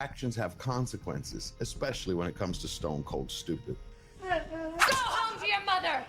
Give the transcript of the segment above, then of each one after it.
Actions have consequences, especially when it comes to stone cold stupid. Go home to your mother!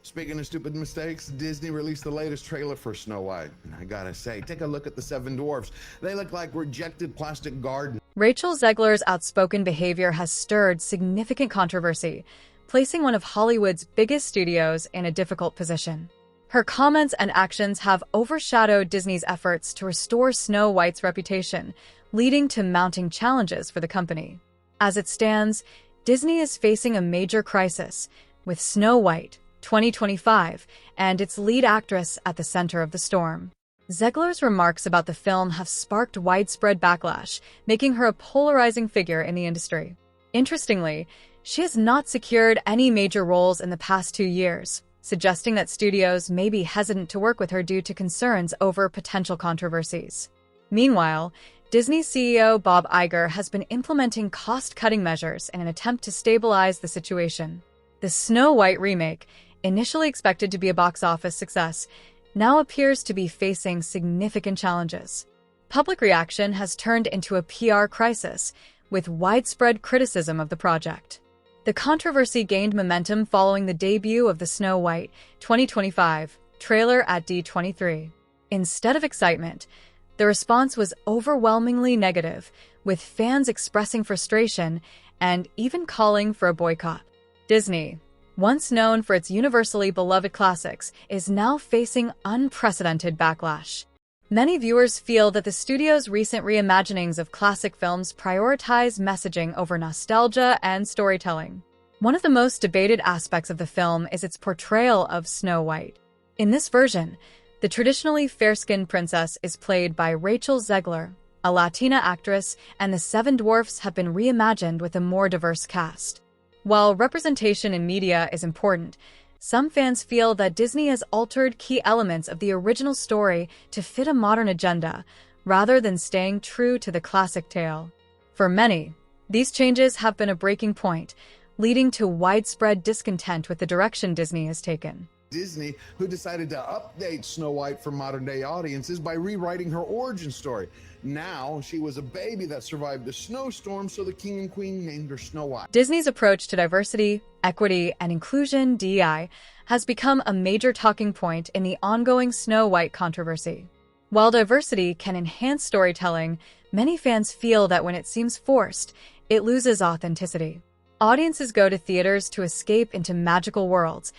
Speaking of stupid mistakes, Disney released the latest trailer for Snow White. And I gotta say, take a look at the seven dwarfs. They look like rejected plastic gardens. Rachel Zegler's outspoken behavior has stirred significant controversy, placing one of Hollywood's biggest studios in a difficult position. Her comments and actions have overshadowed Disney's efforts to restore Snow White's reputation, leading to mounting challenges for the company. As it stands, Disney is facing a major crisis, with Snow White, 2025, and its lead actress at the center of the storm. Zegler's remarks about the film have sparked widespread backlash, making her a polarizing figure in the industry. Interestingly, she has not secured any major roles in the past 2 years, suggesting that studios may be hesitant to work with her due to concerns over potential controversies. Meanwhile, Disney CEO Bob Iger has been implementing cost-cutting measures in an attempt to stabilize the situation. The Snow White remake, initially expected to be a box office success, now appears to be facing significant challenges. Public reaction has turned into a PR crisis, with widespread criticism of the project. The controversy gained momentum following the debut of the Snow White 2025 trailer at D23. Instead of excitement, the response was overwhelmingly negative, with fans expressing frustration and even calling for a boycott. Disney, once known for its universally beloved classics, is now facing unprecedented backlash. Many viewers feel that the studio's recent reimaginings of classic films prioritize messaging over nostalgia and storytelling. One of the most debated aspects of the film is its portrayal of Snow White. In this version, the traditionally fair-skinned princess is played by Rachel Zegler, a Latina actress, and the Seven Dwarfs have been reimagined with a more diverse cast. While representation in media is important, some fans feel that Disney has altered key elements of the original story to fit a modern agenda, rather than staying true to the classic tale. For many, these changes have been a breaking point, leading to widespread discontent with the direction Disney has taken. Disney, who decided to update Snow White for modern-day audiences by rewriting her origin story. Now, she was a baby that survived a snowstorm, so the king and queen named her Snow White. Disney's approach to diversity, equity, and inclusion (DEI) has become a major talking point in the ongoing Snow White controversy. While diversity can enhance storytelling, many fans feel that when it seems forced, it loses authenticity. Audiences go to theaters to escape into magical worlds,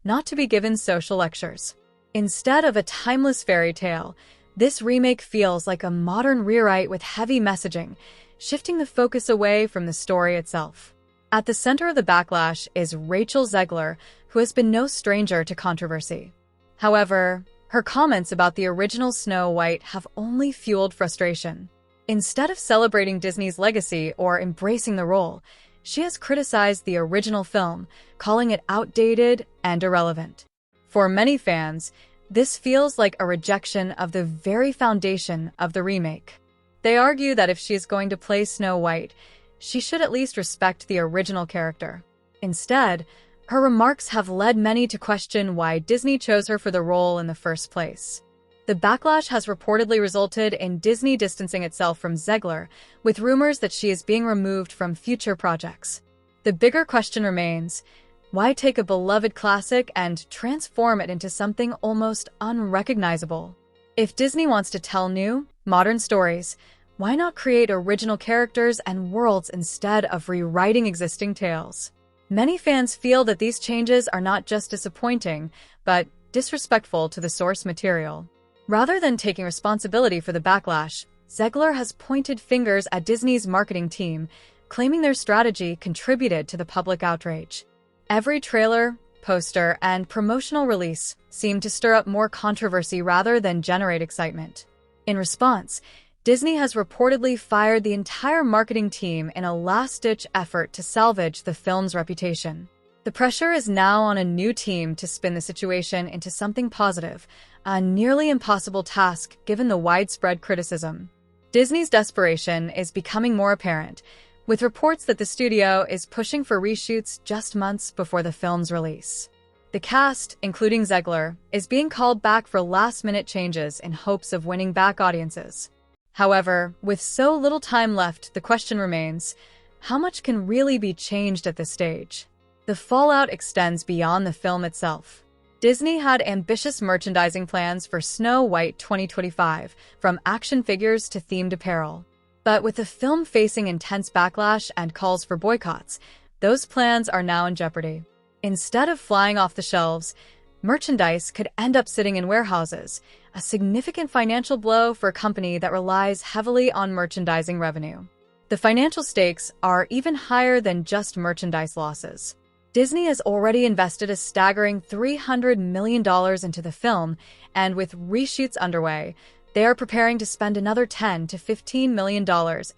not to be given social lectures. Instead of a timeless fairy tale, this remake feels like a modern rewrite with heavy messaging, shifting the focus away from the story itself. At the center of the backlash is Rachel Zegler, who has been no stranger to controversy. However, her comments about the original Snow White have only fueled frustration. Instead of celebrating Disney's legacy or embracing the role, she has criticized the original film, calling it outdated and irrelevant. For many fans, this feels like a rejection of the very foundation of the remake. They argue that if she is going to play Snow White, she should at least respect the original character. Instead, her remarks have led many to question why Disney chose her for the role in the first place. The backlash has reportedly resulted in Disney distancing itself from Zegler, with rumors that she is being removed from future projects. The bigger question remains, why take a beloved classic and transform it into something almost unrecognizable? If Disney wants to tell new, modern stories, why not create original characters and worlds instead of rewriting existing tales? Many fans feel that these changes are not just disappointing, but disrespectful to the source material. Rather than taking responsibility for the backlash, Zegler has pointed fingers at Disney's marketing team, claiming their strategy contributed to the public outrage. Every trailer, poster, and promotional release seemed to stir up more controversy rather than generate excitement. In response, Disney has reportedly fired the entire marketing team in a last-ditch effort to salvage the film's reputation. The pressure is now on a new team to spin the situation into something positive, a nearly impossible task given the widespread criticism. Disney's desperation is becoming more apparent, with reports that the studio is pushing for reshoots just months before the film's release. The cast, including Zegler, is being called back for last-minute changes in hopes of winning back audiences. However, with so little time left, the question remains, how much can really be changed at this stage? The fallout extends beyond the film itself. Disney had ambitious merchandising plans for Snow White 2025, from action figures to themed apparel. But with the film facing intense backlash and calls for boycotts, those plans are now in jeopardy. Instead of flying off the shelves, merchandise could end up sitting in warehouses, a significant financial blow for a company that relies heavily on merchandising revenue. The financial stakes are even higher than just merchandise losses. Disney has already invested a staggering $300 million into the film, and with reshoots underway, they are preparing to spend another $10 to $15 million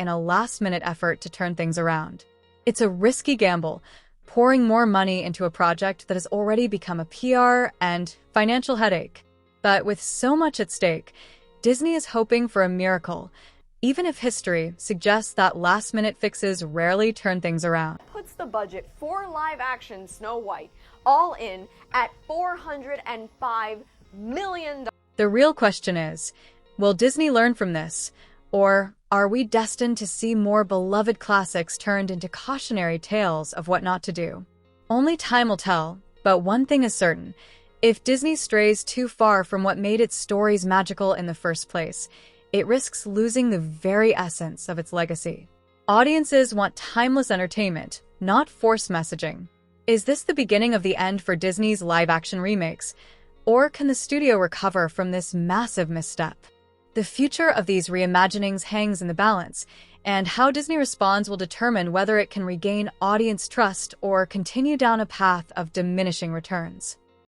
in a last-minute effort to turn things around. It's a risky gamble, pouring more money into a project that has already become a PR and financial headache. But with so much at stake, Disney is hoping for a miracle, even if history suggests that last-minute fixes rarely turn things around. Puts the budget for live-action Snow White all in at $405 million. The real question is, will Disney learn from this, or are we destined to see more beloved classics turned into cautionary tales of what not to do? Only time will tell, but one thing is certain. If Disney strays too far from what made its stories magical in the first place, it risks losing the very essence of its legacy. Audiences want timeless entertainment, not forced messaging. Is this the beginning of the end for Disney's live-action remakes, or can the studio recover from this massive misstep? The future of these reimaginings hangs in the balance, and how Disney responds will determine whether it can regain audience trust or continue down a path of diminishing returns.